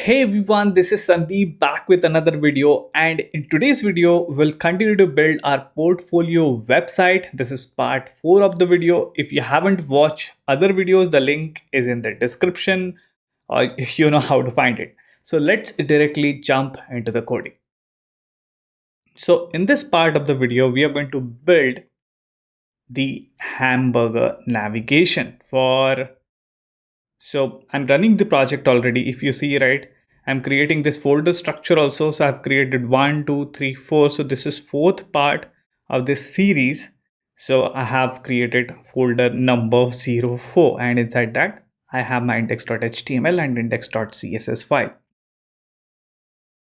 Hey everyone, this is Sandeep back with another video, and in today's video we'll continue to build our portfolio website. This is part 4 of the video. If you haven't watched other videos, the link is in the description or you know how to find it. So let's directly jump into the coding. So in this part of the video we are going to build the hamburger navigation for. So I'm running the project already. If you see, right, I'm creating this folder structure also. So I've created 1, 2, 3, 4. So this is fourth part of this series. So I have created folder number 04, and inside that I have my index.html and index.css file.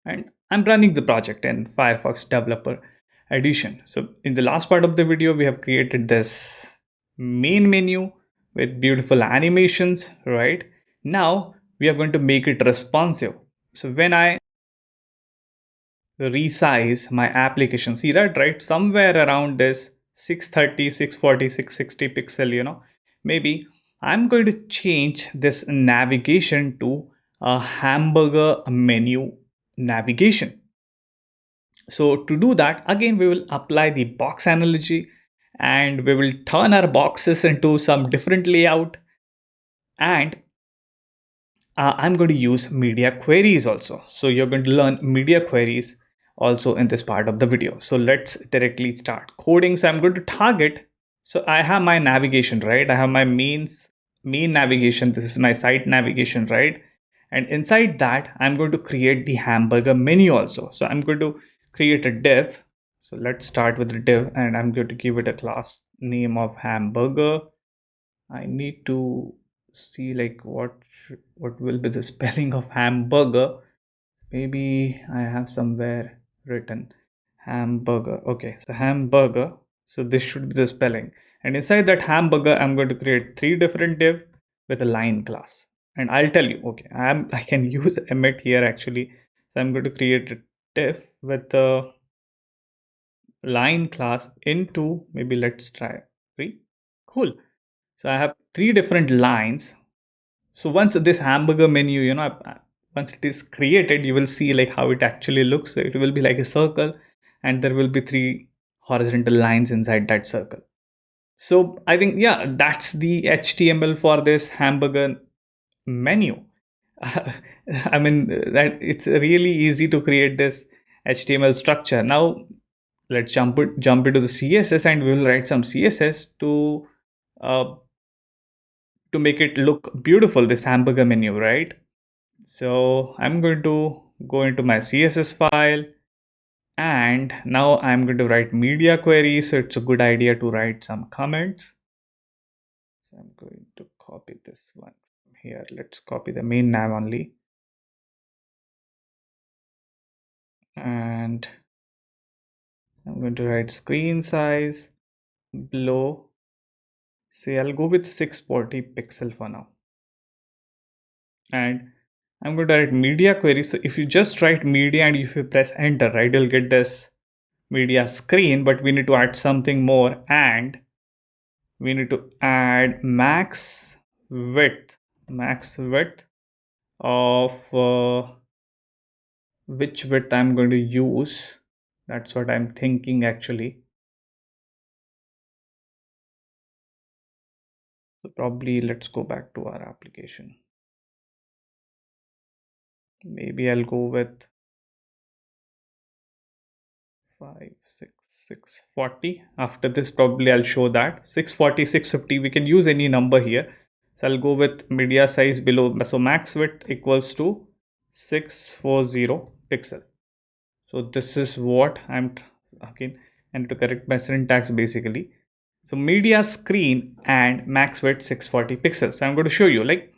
And I'm running the project in Firefox Developer Edition. So in the last part of the video, we have created this main menu with beautiful animations, right? Now we are going to make it responsive. So when I resize my application, see that, right? Somewhere around this 630, 640, 660 pixel, maybe I'm going to change this navigation to a hamburger menu navigation. So to do that, again, we will apply the box analogy and we will turn our boxes into some different layout. And I'm going to use media queries also. So you're going to learn media queries also in this part of the video. So let's directly start coding. So I'm going to target. So I have my navigation, right? I have my main navigation. This is my site navigation, right? And inside that, I'm going to create the hamburger menu also. So I'm going to create a div. So let's start with the div, and I'm going to give it a class name of hamburger. I need to see like what will be the spelling of hamburger. Maybe I have somewhere written hamburger. Okay, so hamburger. So this should be the spelling. And inside that hamburger, I'm going to create 3 different div with a line class. And I'll tell you, okay, I can use emit here actually. So I'm going to create a div with a line class into, maybe let's try 3. Cool. So I have 3 different lines. So once this hamburger menu, once it is created, you will see like how it actually looks. So it will be like a circle, and there will be 3 horizontal lines inside that circle. So I think, yeah, that's the HTML for this hamburger menu. I mean, that it's really easy to create this HTML structure. Now let's jump into the CSS, and we will write some CSS uh, to make it look beautiful, this hamburger menu, right? So I'm going to go into my CSS file, and now I'm going to write media query. So it's a good idea to write some comments. So I'm going to copy this one here. Let's copy the main nav only. And I'm going to write screen size below. Say I'll go with 640 pixel for now. And I'm going to write media query. So if you just write media and if you press enter, right, you'll get this media screen, but we need to add something more, and we need to add max width of which width I'm going to use. That's what I'm thinking actually. So probably let's go back to our application. Maybe I'll go with 640. After this probably I'll show that 640, 650, we can use any number here. So I'll go with media size below, so max width equals to 640 pixel. So this is what I'm again, and to correct my syntax basically. So media screen and max width 640 pixels. So I'm going to show you like,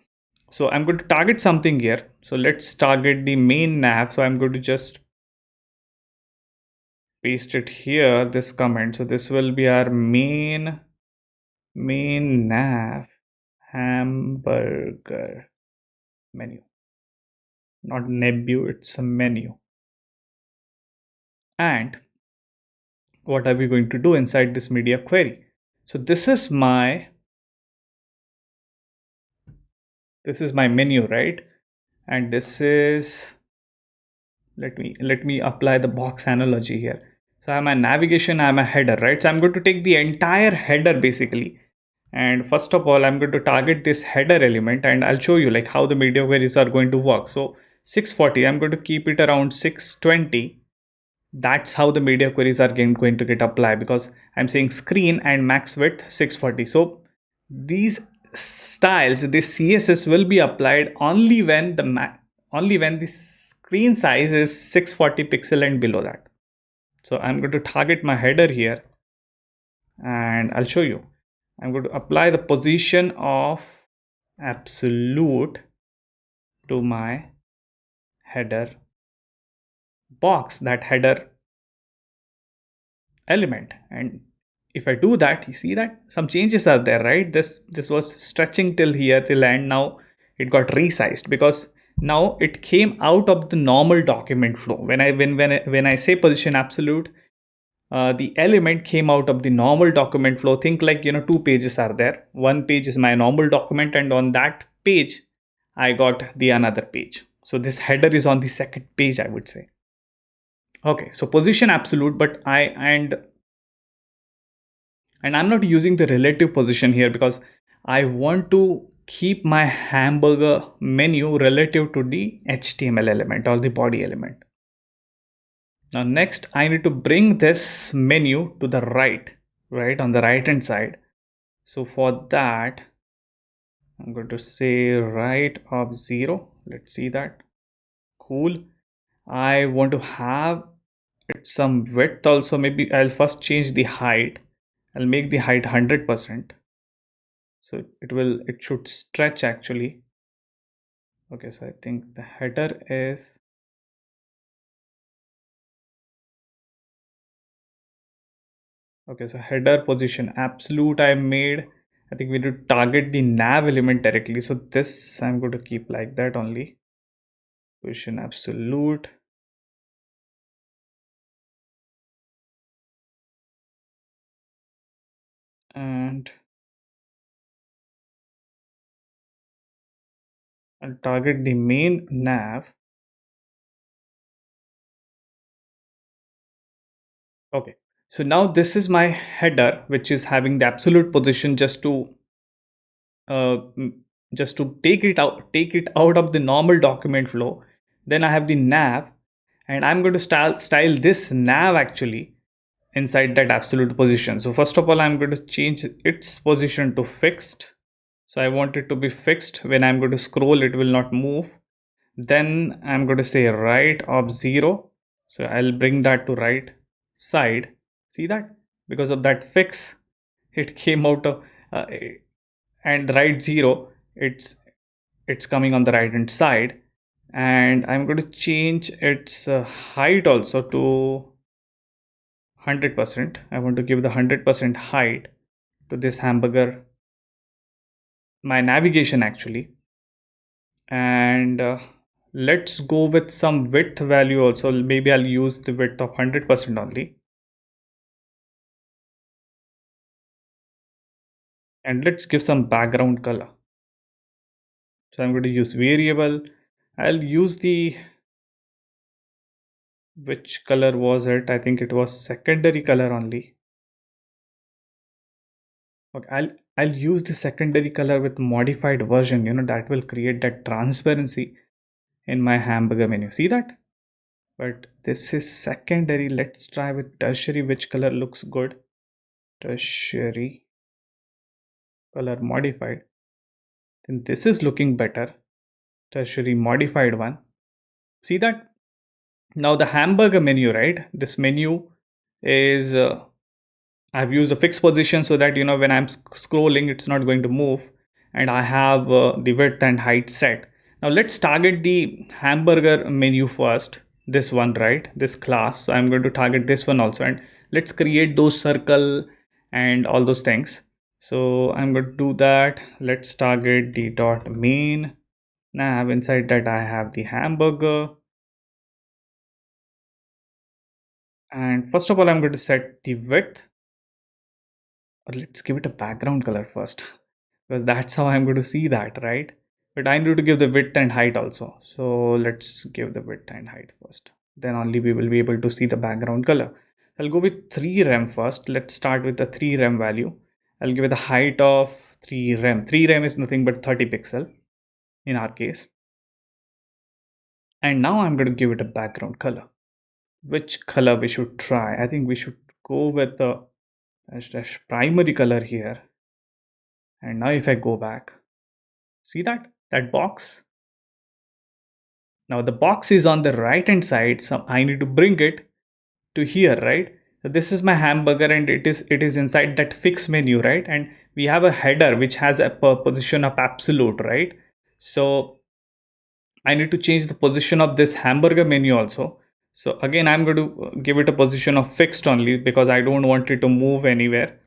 so I'm going to target something here. So let's target the main nav. So I'm going to just paste it here, this comment. So this will be our main nav hamburger menu, not nebu, it's a menu. And what are we going to do inside this media query? So this is my menu, right? and this is, let me apply the box analogy here. So I have my navigation, I have my header, right? So I'm going to take the entire header basically. And first of all, I'm going to target this header element, and I'll show you like how the media queries are going to work. So 640, I'm going to keep it around 620. That's how the media queries are going to get applied, because I'm saying screen and max width 640. So these styles, this CSS will be applied only when only when the screen size is 640 pixel and below that. So I'm going to target my header here, and I'll show you. I'm going to apply the position of absolute to my header box, that header element. And if I do that, you see that some changes are there, right? This was stretching till here till end. Now it got resized because now it came out of the normal document flow. When I say position absolute, the element came out of the normal document flow. Think like, two pages are there. One page is my normal document, and on that page I got the another page. So this header is on the second page, I would say. Okay, so position absolute, but I'm not using the relative position here because I want to keep my hamburger menu relative to the HTML element or the body element. Now next I need to bring this menu to the right on the right hand side. So for that I'm going to say right of 0. Let's see that. Cool. I want to have it some width also. Maybe I'll first change the height. I'll make the height 100%. So it should stretch actually. Okay, so I think the header is, okay, so header position absolute I made. I think we need to target the nav element directly. So this I'm going to keep like that only. Position absolute. And I'll target the main nav. Okay, so now this is my header, which is having the absolute position uh, mm, just to take it out of the normal document flow. Then I have the nav, and I'm going to style this nav actually inside that absolute position. So first of all, I'm going to change its position to fixed. So I want it to be fixed. When I'm going to scroll, it will not move. Then I'm going to say right of 0. So I'll bring that to right side. See that? Because of that fix, it came out of and right 0, it's coming on the right hand side. And I'm going to change its height also to 100%. I want to give the 100% height to this hamburger, my navigation actually. And let's go with some width value also. Maybe I'll use the width of 100% only. And let's give some background color. So I'm going to use variable. I'll use the, which color was it? I think it was secondary color only. Okay, I'll use the secondary color with modified version. That will create that transparency in my hamburger menu. See that? But this is secondary. Let's try with tertiary. Which color looks good? Tertiary color modified. Then this is looking better. Tertiary modified one. See that? Now the hamburger menu, right? This menu is I've used a fixed position so that when I'm scrolling, it's not going to move, and I have the width and height set. Now let's target the hamburger menu first. This one, right? This class. So I'm going to target this one also, and let's create those circle and all those things. So I'm going to do that. Let's target the dot main nav. Inside that I have the hamburger. And first of all, I'm going to set the width, or let's give it a background color first because that's how I'm going to see that, right? but I need to give the width and height also. So let's give the width and height first. Then only we will be able to see the background color. I'll go with 3 rem first. Let's start with the 3 rem value. I'll give it the height of 3 rem. 3 rem is nothing but 30 pixel in our case. And now I'm going to give it a background color. Which color we should try? I think we should go with the primary color here. And now if I go back, see that box? Now the box is on the right hand side, so I need to bring it to here, right? So this is my hamburger and it is inside that fix menu, right? And we have a header which has a position of absolute, right? So I need to change the position of this hamburger menu also. So again, I'm going to give it a position of fixed only because I don't want it to move anywhere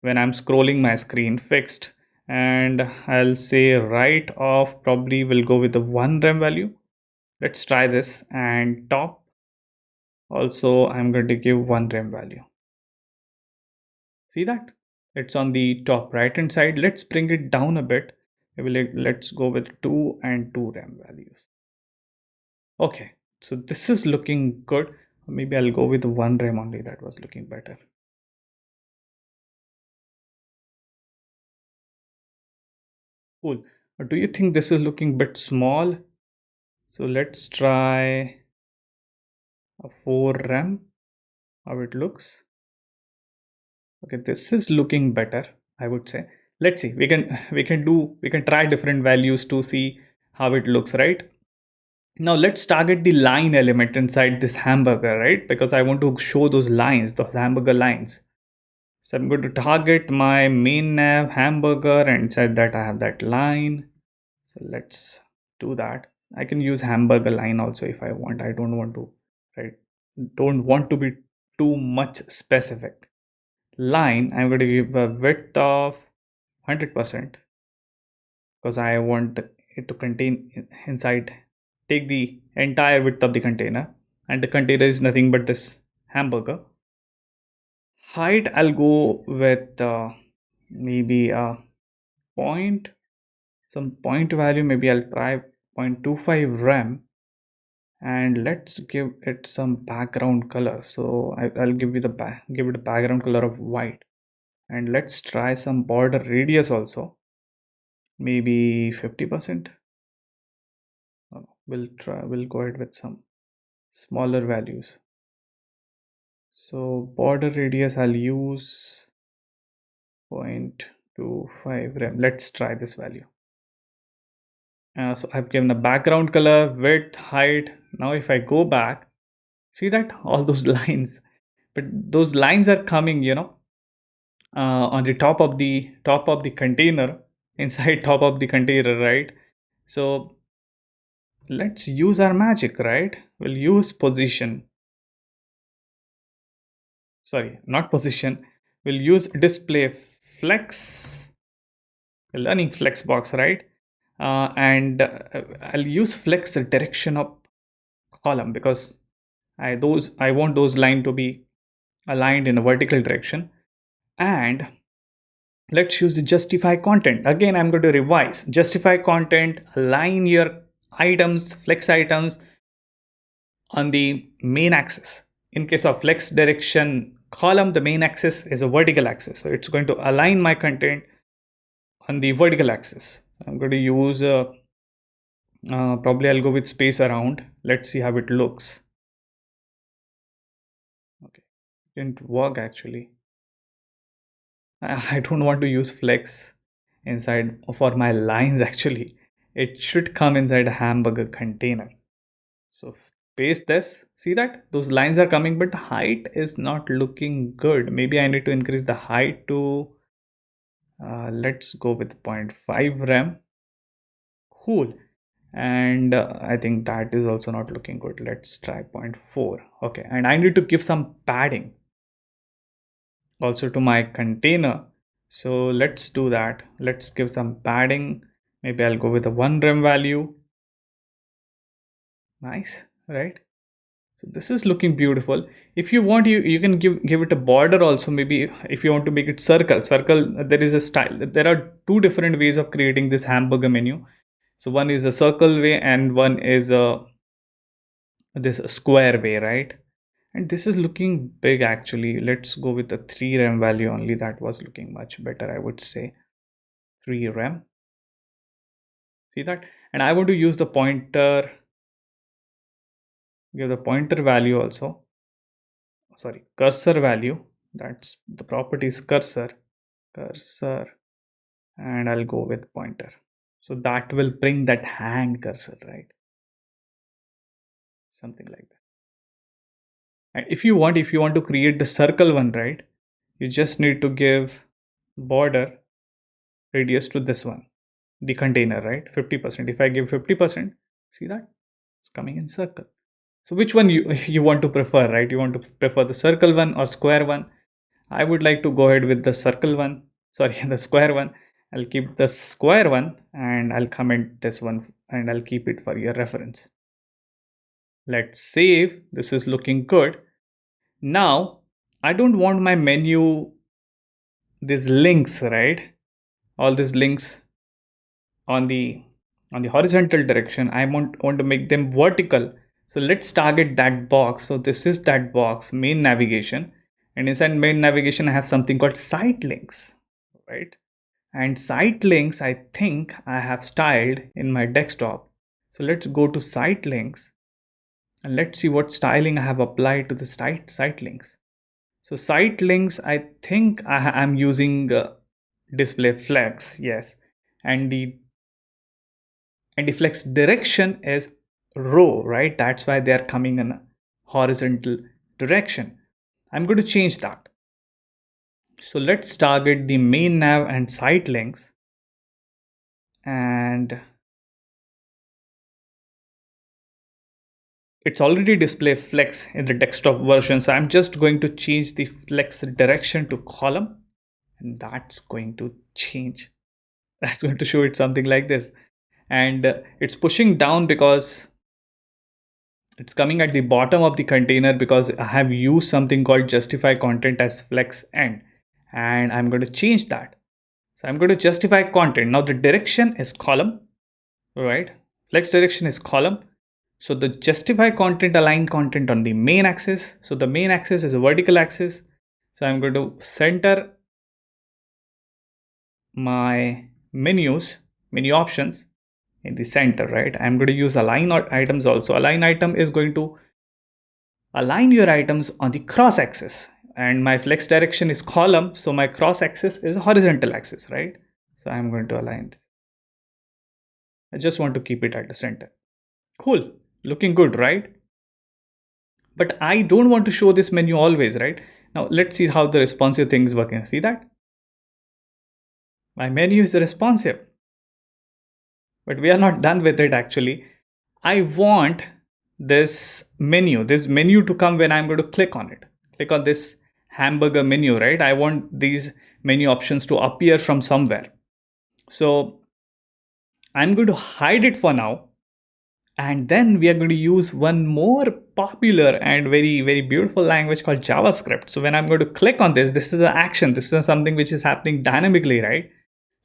when I'm scrolling my screen. Fixed. And I'll say right off, probably will go with the 1 rem value. Let's try this. And top also I'm going to give 1 rem value. See that? It's on the top right hand side. Let's bring it down a bit. Let's go with 2 and 2 rem values. Okay, so this is looking good. Maybe I'll go with 1 rem only. That was looking better. Cool. But do you think this is looking a bit small? So let's try a 4 rem. How it looks. Okay, this is looking better, I would say. Let's see. We can try different values to see how it looks, right? Now let's target the line element inside this hamburger, right? Because I want to show those lines, those hamburger lines. So I'm going to target my main nav hamburger and inside that I have that line. So let's do that. I can use hamburger line also if I want. I don't want to, right? Don't want to be too much specific. Line, I'm going to give a width of 100% because I want it to contain inside, take the entire width of the container, and the container is nothing but this hamburger. Height, I'll go with maybe a point, some point value. Maybe I'll try 0.25 rem, and let's give it some background color. So I'll give it a background color of white, and let's try some border radius also. Maybe 50%. We'll go ahead with some smaller values. So border radius I'll use 0.25 rem. Let's try this value. So I've given a background color, width, height. Now if I go back, see that all those lines, but those lines are coming, on the top of the container, inside top of the container, right? So let's use our magic, right? We'll use position. Sorry, not position. We'll use display flex, learning flexbox, right? And I'll use flex direction of column because I want those line to be aligned in a vertical direction. And let's use the justify content. Again, I'm going to revise justify content, align your items, flex items on the main axis. In case of flex direction column, the main axis is a vertical axis. So it's going to align my content on the vertical axis. I'm going to use probably I'll go with space around. Let's see how it looks. Okay, didn't work actually. I don't want to use flex inside for my lines actually. It should come inside a hamburger container. So paste this. See that those lines are coming, but the height is not looking good. Maybe I need to increase the height to let's go with 0.5 rem. Cool. And I think that is also not looking good. Let's try 0.4. Okay, and I need to give some padding also to my container. So let's do that. Let's give some padding. Maybe I'll go with a 1 rem value. Nice, right? So this is looking beautiful. If you want, you can give it a border also. Maybe if you want to make it circle, there is a style. There are two different ways of creating this hamburger menu. So one is a circle way and one is a this square way, right? And this is looking big actually. Let's go with the 3 rem value only. That was looking much better, I would say. 3 rem. See that? And I want to use the pointer, give the pointer value also. Sorry, cursor value. That's the property is cursor, and I'll go with pointer. So that will bring that hand cursor, right? Something like that. And if you want to create the circle one, right, you just need to give border radius to this one, the container, right? 50%. If I give 50%, see that it's coming in circle. So which one you you want to prefer, right? You want to prefer the circle one or square one? I would like to go ahead with the circle one. Sorry, the square one. I'll keep the square one and I'll comment this one and I'll keep it for your reference. Let's save. This is looking good. Now, I don't want my menu, these links, right? All these links on the horizontal direction. I want to make them vertical. So let's target that box. So this is that box, main navigation. And inside main navigation, I have something called site links, right? And site links, I think I have styled in my desktop. So let's go to site links and let's see what styling I have applied to the site links. So site links, I think I'm using display flex, yes, and the flex direction is row, right? That's why they are coming in a horizontal direction. I'm going to change that. So let's target the main nav and site links, and it's already display flex in the desktop version. So I'm just going to change the flex direction to column, and that's going to change. That's going to show it something like this. And it's pushing down because it's coming at the bottom of the container because I have used something called justify content as flex end, and I'm going to change that. So I'm going to justify content. Now the direction is column, right? Flex direction is column. So the justify content align content on the main axis. So the main axis is a vertical axis. So I'm going to center my menu options in the center, right? I'm going to use align items also. Align item is going to align your items on the cross axis, and my flex direction is column, so my cross axis is horizontal axis, right? So I'm going to align this. I just want to keep it at the center. Cool, looking good, right? But I don't want to show this menu always, right? Now let's see how the responsive thing is working. See that my menu is responsive, but we are not done with it actually. I want this menu to come when I'm going to click on it. Click on this hamburger menu, right? I want these menu options to appear from somewhere. So I'm going to hide it for now. And then we are going to use one more popular and very, very beautiful language called JavaScript. So when I'm going to click on this, this is an action. This is something which is happening dynamically, right?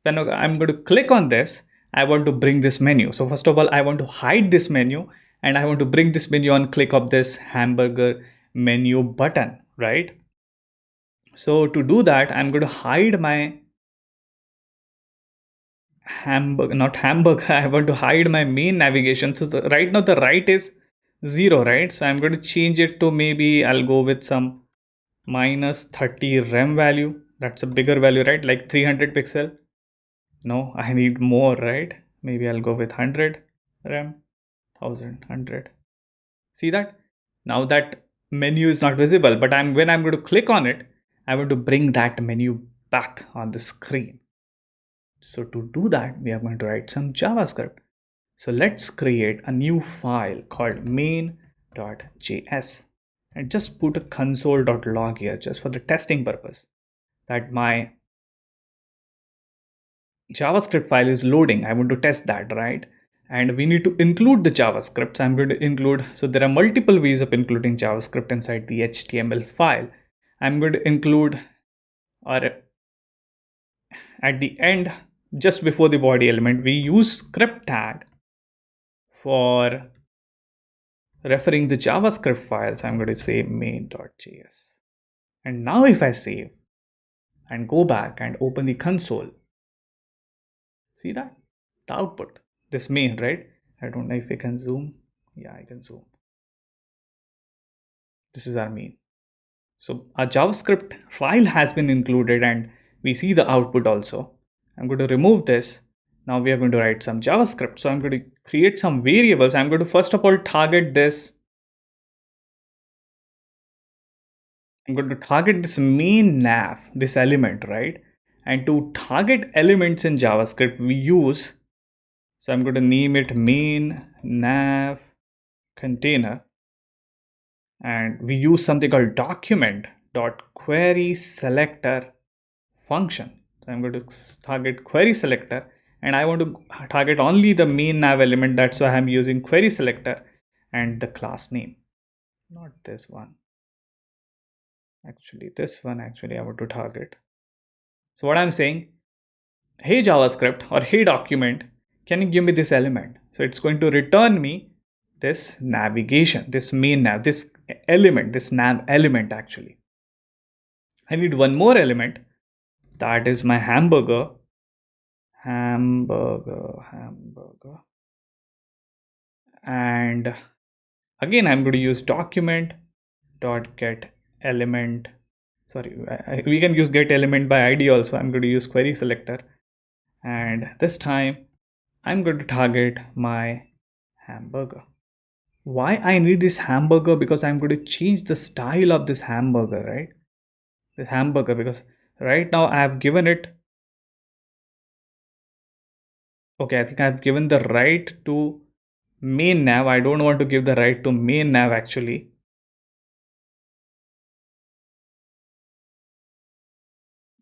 When I'm going to click on this, I want to bring this menu. So first of all, I want to hide this menu and I want to bring this menu on click of this hamburger menu button, right? So to do that, I'm going to hide my not hamburger. I want to hide my main navigation. So right now the right is 0, right? So I'm going to change it to, maybe I'll go with some minus 30 rem value. That's a bigger value, right? Like 300 pixel. No, I need more, right? Maybe I'll go with 100 rem, 1000. See that? Now that menu is not visible, but when I'm going to click on it, I want to bring that menu back on the screen. So to do that, we are going to write some JavaScript. So let's create a new file called main.js and just put a console.log here just for the testing purpose that my JavaScript file is loading. I want to test that, right? And we need to include the JavaScript. So I'm going to include, so there are multiple ways of including JavaScript inside the HTML file. I'm going to include, or at the end just before the body element, we use script tag for referring the JavaScript files. I'm going to say main.js. And now if I save and go back and open the console, see that? The output, this main, right? I don't know if I can zoom. Yeah, I can zoom. This is our main. So our JavaScript file has been included and we see the output also. I'm going to remove this. Now we are going to write some JavaScript. So I'm going to create some variables. I'm going to first of all target this. I'm going to target this main nav, this element, right? And to target elements in JavaScript, we use, so I'm going to name it main nav container. And we use something called document dot query selector function. So I'm going to target query selector and I want to target only the main nav element. That's why I'm using query selector and the class name, not this one. Actually, this one actually I want to target. So what I'm saying, hey JavaScript or hey document, can you give me this element? So it's going to return me this navigation, this main nav, this element, this nav element actually. I need one more element, that is my hamburger. And again I'm going to use document dot get element. Sorry, we can use get element by id also. I'm going to use query selector and this time I'm going to target my hamburger. Why I need this hamburger? Because I'm going to change the style of this hamburger, right? This hamburger, because right now I have given it, okay, I think I've given the right to main nav. I don't want to give the right to main nav actually.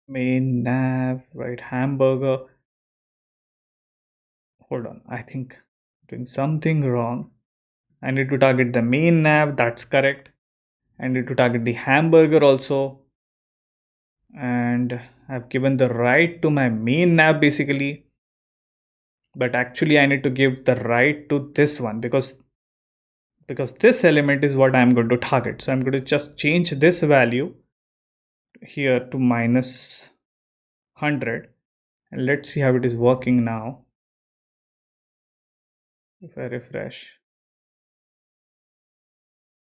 Main nav, right? Hamburger. Hold on, I think doing something wrong. I need to target the main nav, that's correct. I need to target the hamburger also. And I've given the right to my main nav basically. But actually I need to give the right to this one because this element is what I'm going to target. So I'm going to just change this value here to minus 100 and let's see how it is working now. If I refresh,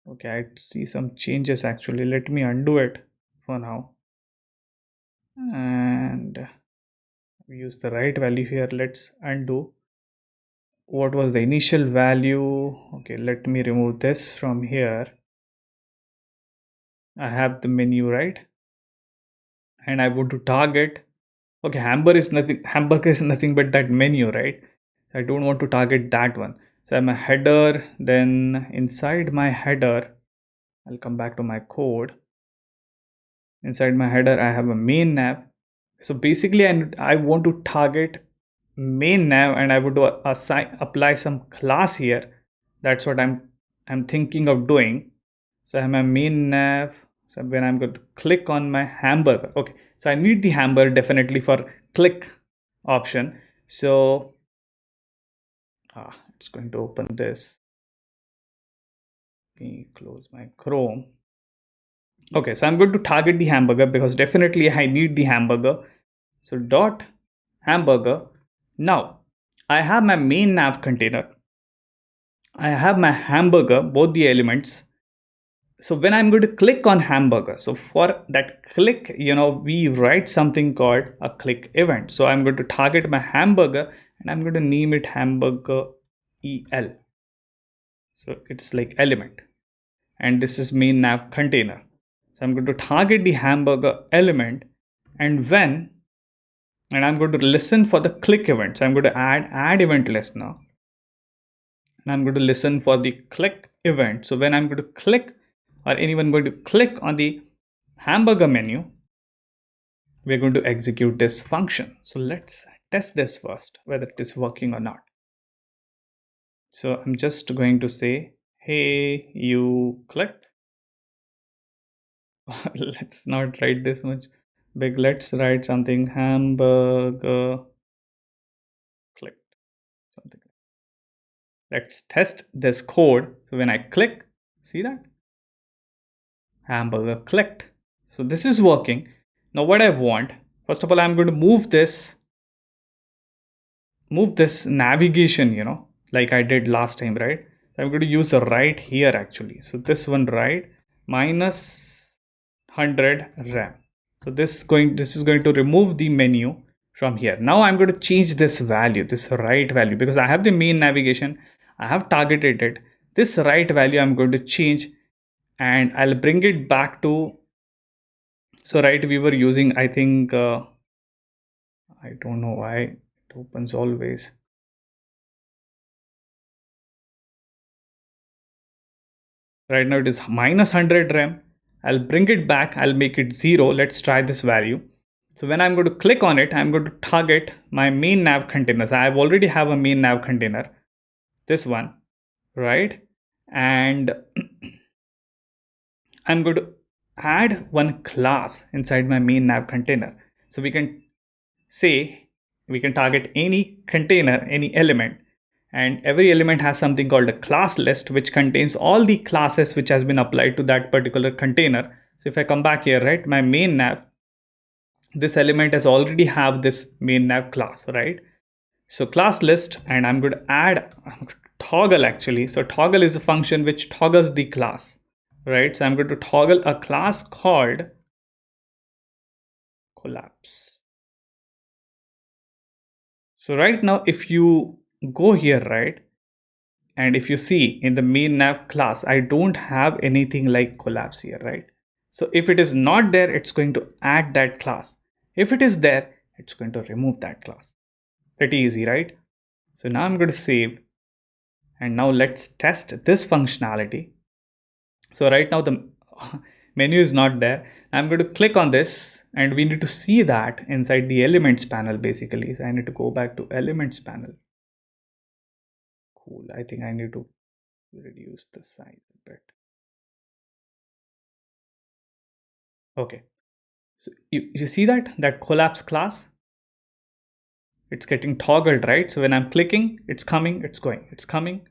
okay, I see some changes actually. Let me undo it for now and we use the right value here. Let's undo. What was the initial value? Okay, let me remove this from here. I have the menu, right? And I want to target, okay, hamburger is nothing but that menu, right? So I don't want to target that one. So I'm a header, then inside my header, I'll come back to my code. Inside my header, I have a main nav. So basically I want to target main nav and I would apply some class here. That's what I'm thinking of doing. So I have my main nav. So when I'm going to click on my hamburger, okay, so I need the hamburger definitely for click option. So it's going to open this. Let me close my Chrome. Okay, so I'm going to target the hamburger because definitely I need the hamburger. So dot hamburger. Now I have my main nav container. I have my hamburger, both the elements. So when I'm going to click on hamburger, so for that click, we write something called a click event. So I'm going to target my hamburger and I'm going to name it hamburger el. So it's like element and this is main nav container. So I'm going to target the hamburger element and I'm going to listen for the click event. So I'm going to add event listener and I'm going to listen for the click event. So when I'm going to click or anyone going to click on the hamburger menu, we're going to execute this function. So let's test this first, whether it is working or not. So I'm just going to say, hey, you clicked. Let's not write this much big. Let's write something hamburger Let's test this code. So when I click, see that? Hamburger clicked. So this is working. Now what I want, first of all, I'm going to move this navigation, like I did last time, right? I'm going to use a right here actually. So this one right minus 100 RAM. So this is going to remove the menu from here. Now I'm going to change this value, this right value, because I have the main navigation. I have targeted it. This right value I'm going to change, and I'll bring it back to, so right, we were using, I think, I don't know why it opens always. Right now it is minus 100 RAM. I'll bring it back. I'll make it 0. Let's try this value. So when I'm going to click on it, I'm going to target my main nav containers. I already have a main nav container, this one, right? And I'm going to add one class inside my main nav container. So we can say, we can target any container, any element, and every element has something called a class list, which contains all the classes which has been applied to that particular container. So if I come back here, right, my main nav, this element has already have this main nav class, right? So class list, and I'm going to add toggle actually. So toggle is a function which toggles the class, right? So I'm going to toggle a class called collapse. So right now, if you go here, right, and if you see in the main nav class, I don't have anything like collapse here, right? So if it is not there, it's going to add that class. If it is there, it's going to remove that class. Pretty easy, right? So now I'm going to save, and now let's test this functionality. So right now the menu is not there. I'm going to click on this, and we need to see that inside the elements panel basically. So I need to go back to elements panel. Cool. I think I need to reduce the size a bit. Okay. So you see that collapse class? It's getting toggled, right? So when I'm clicking, it's coming, it's going, it's coming,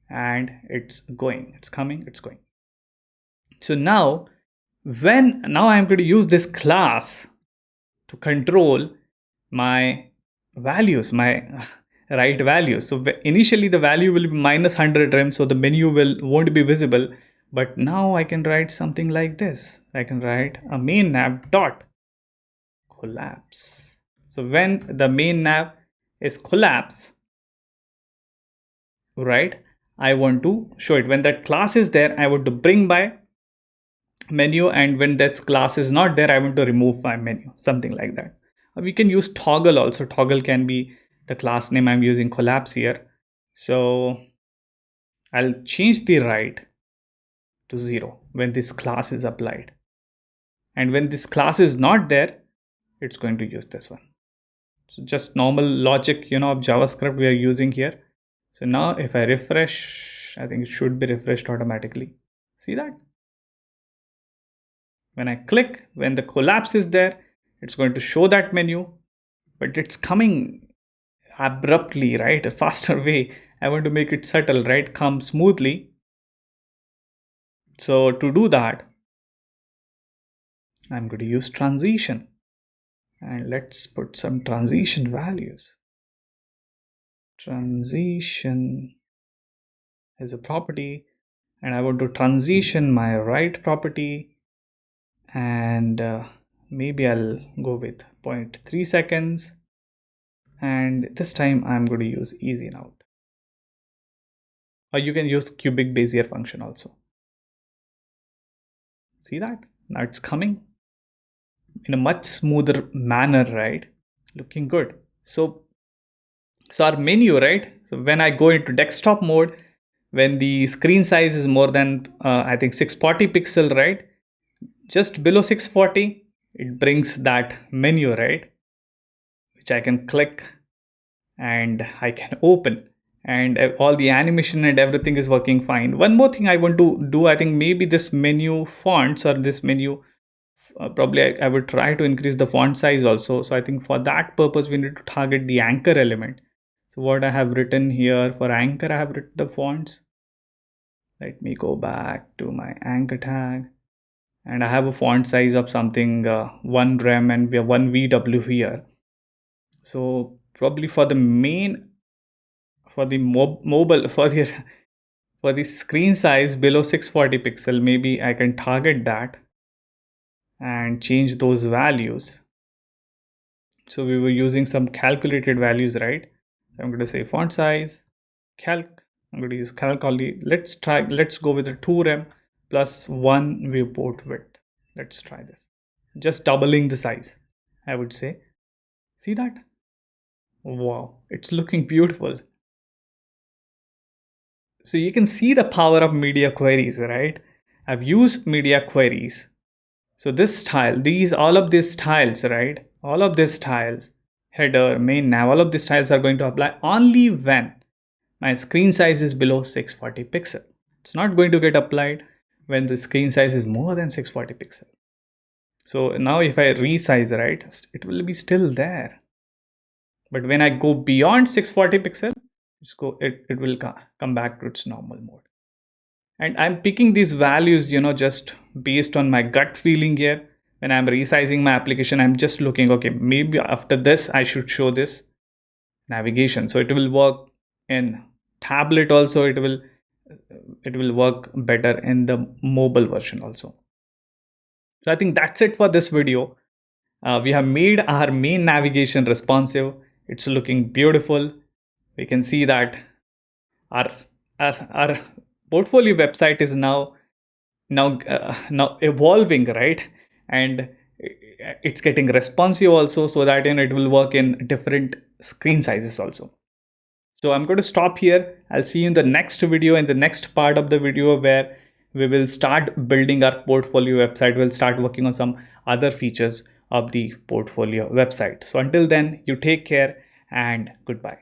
and it's going, it's coming, it's going. So now I'm going to use this class to control my values, my right values. So initially the value will be minus 100 rem, so the menu won't be visible. But now I can write something like this. I can write a main nav dot collapse. So when the main nav is collapse, right, I want to show it. When that class is there, I want to bring by menu, and when this class is not there, I want to remove my menu, something like that. We can use toggle also. Toggle can be the class name. I'm using collapse here. So I'll change the right to 0 when this class is applied. And when this class is not there, it's going to use this one. So just normal logic, of JavaScript we are using here. So now if I refresh, I think it should be refreshed automatically. See that? When I click, when the collapse is there, it's going to show that menu, but it's coming abruptly, right? A faster way. I want to make it subtle, right? Come smoothly. So to do that, I'm going to use transition, and let's put some transition values. Transition is a property, and I want to transition my right property, and maybe I'll go with 0.3 seconds, and this time I'm going to use easy out, or you can use cubic Bezier function also. See that? Now it's coming in a much smoother manner, right? Looking good. So our menu, right? So when I go into desktop mode, when the screen size is more than I think 640 pixel, right? Just below 640, it brings that menu, right? Which I can click and I can open, and all the animation and everything is working fine. One more thing I want to do, I think maybe this menu fonts or this menu, probably I would try to increase the font size also. So I think for that purpose, we need to target the anchor element. So what I have written here for anchor, I have written the fonts. Let me go back to my anchor tag, and I have a font size of something 1 rem and we have 1 VW here. So probably for the main, for the mobile, for the screen size below 640 pixel, maybe I can target that and change those values. So we were using some calculated values, right? So I'm going to say font size, calc. I'm going to use calc only. Let's go with the 2 rem plus 1 viewport width. Let's try this. Just doubling the size, I would say. See that? Wow, it's looking beautiful. So you can see the power of media queries, right? I've used media queries. So this style, all of these styles, right? All of these styles, header, main nav, all of these styles are going to apply only when my screen size is below 640 pixel. It's not going to get applied when the screen size is more than 640 pixel. So now if I resize, right, it will be still there. But when I go beyond 640 pixel, it will come back to its normal mode. And I'm picking these values, just based on my gut feeling here. When I'm resizing my application, I'm just looking, okay, maybe after this I should show this navigation, so it will work in tablet also. It will work better in the mobile version also. So I think that's it for this video. We have made our main navigation responsive. It's looking beautiful. We can see that our as our portfolio website is now evolving, right? And it's getting responsive also, so that it will work in different screen sizes also. So I'm going to stop here. I'll see you in the next video, in the next part of the video, where we will start building our portfolio website. We'll start working on some other features of the portfolio website. So until then, you take care and goodbye.